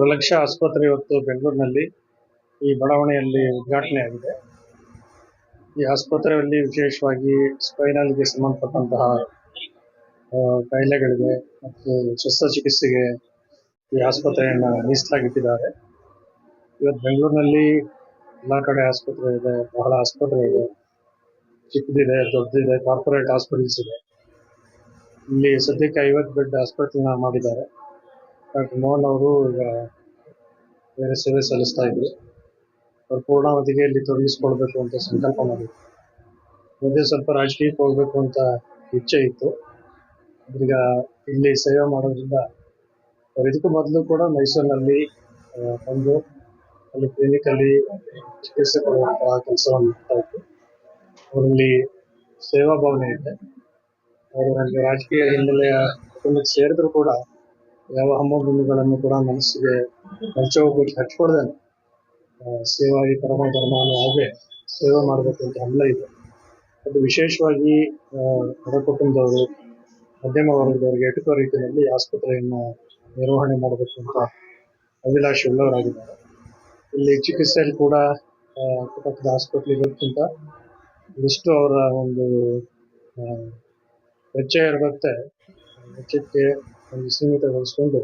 ಪ್ರಲಕ್ಷ ಆಸ್ಪತ್ರೆ ಇವತ್ತು ಬೆಂಗಳೂರಿನಲ್ಲಿ ಈ ಬಡಾವಣೆಯಲ್ಲಿ ಉದ್ಘಾಟನೆ ಆಗಿದೆ. ಈ ಆಸ್ಪತ್ರೆಯಲ್ಲಿ ವಿಶೇಷವಾಗಿ ಸ್ಪೈನಲ್ಗೆ ಸಂಬಂಧಪಟ್ಟಂತಹ ಕಾಯಿಲೆಗಳಿಗೆ ಮತ್ತು ಶಸ್ತ್ರಚಿಕಿತ್ಸೆಗೆ ಈ ಆಸ್ಪತ್ರೆಯನ್ನು ಮೀಸಲಾಗಿಟ್ಟಿದ್ದಾರೆ. ಇವತ್ತು ಬೆಂಗಳೂರಿನಲ್ಲಿ ಎಲ್ಲ ಕಡೆ ಆಸ್ಪತ್ರೆ ಇದೆ, ಬಹಳ ಆಸ್ಪತ್ರೆ ಇದೆ, ಚಿಕ್ಕದಿದೆ, ದೊಡ್ಡದಿದೆ, ಕಾರ್ಪೊರೇಟ್ ಹಾಸ್ಪಿಟಲ್ಸ್ ಇದೆ. ಇಲ್ಲಿ ಸದ್ಯಕ್ಕೆ 50 ಬೆಡ್ ಹಾಸ್ಪಿಟಲ್ನ ಮಾಡಿದ್ದಾರೆ. ಡಾಕ್ಟರ್ ಮೋಹನ್ ಅವರು ಈಗ ಬೇರೆ ಸೇವೆ ಸಲ್ಲಿಸ್ತಾ ಇದ್ರು. ಅವರು ಪೂರ್ಣಾವಧಿಗೆ ಇಲ್ಲಿ ತೊಡಗಿಸ್ಕೊಳ್ಬೇಕು ಅಂತ ಸಂಕಲ್ಪ ಮಾಡಿದ್ರು. ಮಧ್ಯೆ ಸ್ವಲ್ಪ ರಾಜಕೀಯಕ್ಕೆ ಹೋಗ್ಬೇಕು ಅಂತ ಇಚ್ಛೆ ಇತ್ತು. ಈಗ ಇಲ್ಲಿ ಸೇವೆ ಮಾಡೋದ್ರಿಂದ ಅವ್ರು ಇದಕ್ಕೂ ಮೊದಲು ಕೂಡ ಮೈಸೂರಿನಲ್ಲಿ ಬಂದು ಅಲ್ಲಿ ಕ್ಲಿನಿಕಲ್ಲಿ ಚಿಕಿತ್ಸೆ ಕೊಡುವಂತಹ ಕೆಲಸವನ್ನು ಮಾಡ್ತಾ ಇತ್ತು. ಅವರಲ್ಲಿ ಸೇವಾ ಭಾವನೆ ಇದೆ. ಅವರು ನನಗೆ ರಾಜಕೀಯ ಹಿನ್ನೆಲೆಯ ಕುಟುಂಬಕ್ಕೆ ಸೇರಿದ್ರು ಕೂಡ ಯಾವ ಹಮ್ಮಗಳನ್ನು ಕೂಡ ಮನಸ್ಸಿಗೆ ಹೋಗ್ಬಿಟ್ಟು ಹಚ್ಕೊಳ್ದೇನೆ ಸೇವಾ ಈ ಪರಮ ಧರ್ಮ ಅನ್ನೋ ಹಾಗೆ ಸೇವೆ ಮಾಡಬೇಕು ಅಂತ ಹಂಬಲ ಇದೆ. ಅದು ವಿಶೇಷವಾಗಿ ಬಡ ಕುಟುಂಬದವರು, ಮಧ್ಯಮ ವರ್ಗದವರಿಗೆ ಎಟುಕೋ ರೀತಿಯಲ್ಲಿ ಆಸ್ಪತ್ರೆಯನ್ನು ನಿರ್ವಹಣೆ ಮಾಡಬೇಕು ಅಂತ ಅಭಿಲಾಷೆ ಉಳ್ಳವರಾಗಿದ್ದಾರೆ. ಇಲ್ಲಿ ಚಿಕಿತ್ಸೆಯಲ್ಲಿ ಕೂಡ ಅಕ್ಕಪಕ್ಕದ ಆಸ್ಪತ್ರೆಗಳಿಗಿಂತ ಇಷ್ಟು ಅವರ ಒಂದು ವೆಚ್ಚ ಇರುತ್ತೆ. ವೆಚ್ಚಕ್ಕೆ ಒಂದು ಸೀಮಿತಗೊಳಿಸ್ಕೊಂಡು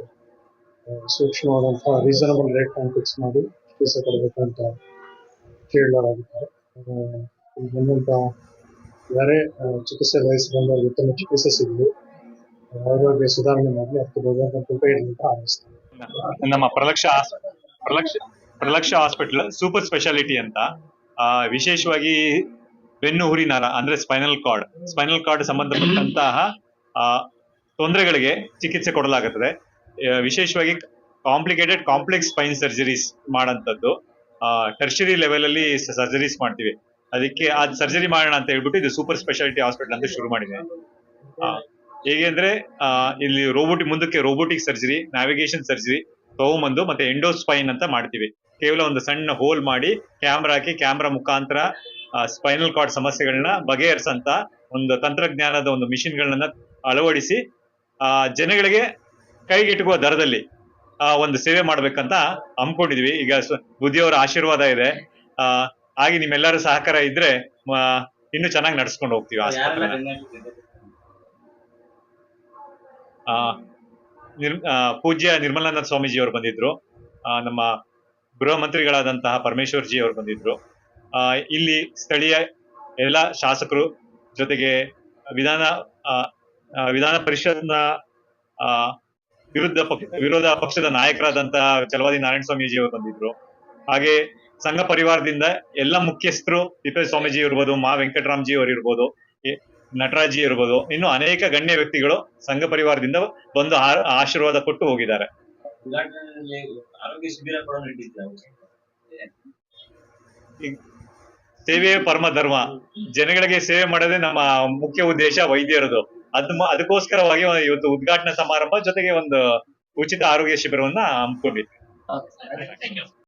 ಸೂಕ್ಷ್ಮವಾದಂತಹ ರೀಸನಬಲ್ ರೇಟ್ ಫಿಕ್ಸ್ ಮಾಡಿ ಚಿಕಿತ್ಸೆ ಕೊಡಬೇಕು ಅಂತ ಕೇಳಲಾಗಿದ್ದಾರೆ. ಬಂದಂಥ ಯಾರೇ ಚಿಕಿತ್ಸೆ ವಹಿಸಿ ಬಂದವರಿಗೆ ಉತ್ತಮ ಚಿಕಿತ್ಸೆ ಸಿಗಲಿ, ಆರೋಗ್ಯ ಸುಧಾರಣೆ ಮಾಡಲಿ, ಅದಕ್ಕೆ ಭಗವಂತನ ಕೃಪೆ ಇರಲಿ ಅಂತ ಹಾರೈಸ್ತಾರೆ. ನಮ್ಮ ಪ್ರಲಕ್ಷ ಹಾಸ್ಪಿಟಲ್ ಸೂಪರ್ ಸ್ಪೆಷಾಲಿಟಿ ಅಂತ ವಿಶೇಷವಾಗಿ ಬೆನ್ನು ಹುರಿ ನರ ಅಂದ್ರೆ ಸ್ಪೈನಲ್ ಕಾರ್ಡ್ ಸಂಬಂಧಪಟ್ಟಂತಹ ತೊಂದರೆಗಳಿಗೆ ಚಿಕಿತ್ಸೆ ಕೊಡಲಾಗುತ್ತದೆ. ವಿಶೇಷವಾಗಿ ಕಾಂಪ್ಲೆಕ್ಸ್ ಸ್ಪೈನ್ ಸರ್ಜರೀಸ್ ಮಾಡಂತದ್ದು, ಟರ್ಷರಿ ಲೆವೆಲ್ ಅಲ್ಲಿ ಸರ್ಜರೀಸ್ ಮಾಡ್ತೀವಿ. ಅದಕ್ಕೆ ಸರ್ಜರಿ ಮಾಡೋಣ ಅಂತ ಹೇಳ್ಬಿಟ್ಟು ಇದು ಸೂಪರ್ ಸ್ಪೆಷಾಲಿಟಿ ಹಾಸ್ಪಿಟಲ್ ಅಂತ ಶುರು ಮಾಡಿದೆ. ಹೇಗೆ ಅಂದ್ರೆ ಇಲ್ಲಿ ಮುಂದಕ್ಕೆ ರೋಬೋಟಿಕ್ ಸರ್ಜರಿ, ನ್ಯಾವಿಗೇಷನ್ ಸರ್ಜರಿ ತಗೊಂಬಂದು ಮತ್ತೆ ಎಂಡೋಸ್ಪೈನ್ ಅಂತ ಮಾಡ್ತೀವಿ. ಕೇವಲ ಒಂದು ಸಣ್ಣ ಹೋಲ್ ಮಾಡಿ ಕ್ಯಾಮ್ರಾ ಮುಖಾಂತರ ಸ್ಪೈನಲ್ ಕಾರ್ಡ್ ಸಮಸ್ಯೆಗಳನ್ನ ಬಗೆಹರಿಸಂತ ಒಂದು ತಂತ್ರಜ್ಞಾನದ ಒಂದು ಮಿಷಿನ್ಗಳನ್ನ ಅಳವಡಿಸಿ ಜನಗಳಿಗೆ ಕೈಗೆಟುಕುವ ದರದಲ್ಲಿ ಒಂದು ಸೇವೆ ಮಾಡ್ಬೇಕಂತ ಹಮ್ಮಿಕೊಂಡಿದ್ವಿ. ಈಗ ಬುದ್ಧಿಯವರ ಆಶೀರ್ವಾದ ಇದೆ. ಹಾಗೆ ನಿಮ್ಮೆಲ್ಲರ ಸಹಕಾರ ಇದ್ರೆ ಇನ್ನು ಚೆನ್ನಾಗಿ ನಡ್ಸ್ಕೊಂಡು ಹೋಗ್ತೀವಿ. ಪೂಜ್ಯ ನಿರ್ಮಲಾನಂದ ಸ್ವಾಮೀಜಿ ಅವರು ಬಂದಿದ್ರು. ನಮ್ಮ ಗೃಹ ಮಂತ್ರಿಗಳಾದಂತಹ ಪರಮೇಶ್ವರ್ ಜಿ ಅವರು ಬಂದಿದ್ರು. ಇಲ್ಲಿ ಸ್ಥಳೀಯ ಎಲ್ಲ ಶಾಸಕರು ಜೊತೆಗೆ ವಿಧಾನ ಪರಿಷತ್ನ ವಿರೋಧ ಪಕ್ಷದ ನಾಯಕರಾದಂತಹ ಚಲವಾದಿ ನಾರಾಯಣ ಸ್ವಾಮೀಜಿ ಅವರು ಬಂದಿದ್ರು. ಹಾಗೆ ಸಂಘ ಪರಿವಾರದಿಂದ ಎಲ್ಲ ಮುಖ್ಯಸ್ಥರು, ತಿಪ್ಪೇಸ್ವಾಮಿ ಸ್ವಾಮೀಜಿ ಇರ್ಬೋದು, ಮಾ ವೆಂಕಟರಾಮ್ಜಿ ಅವರು ಇರ್ಬೋದು, ನಟರಾಜಿ ಇರ್ಬೋದು, ಇನ್ನು ಅನೇಕ ಗಣ್ಯ ವ್ಯಕ್ತಿಗಳು ಸಂಘ ಪರಿವಾರದಿಂದ ಬಂದು ಆಶೀರ್ವಾದ ಕೊಟ್ಟು ಹೋಗಿದ್ದಾರೆ. ಸೇವೆ ಪರಮ ಧರ್ಮ, ಜನಗಳಿಗೆ ಸೇವೆ ಮಾಡೋದೇ ನಮ್ಮ ಮುಖ್ಯ ಉದ್ದೇಶ ವೈದ್ಯರದು. ಅದಕ್ಕೋಸ್ಕರವಾಗಿ ಇವತ್ತು ಉದ್ಘಾಟನಾ ಸಮಾರಂಭ ಜೊತೆಗೆ ಒಂದು ಉಚಿತ ಆರೋಗ್ಯ ಶಿಬಿರವನ್ನ ಹಮ್ಮಿಕೊಂಡಿದ್ವಿ.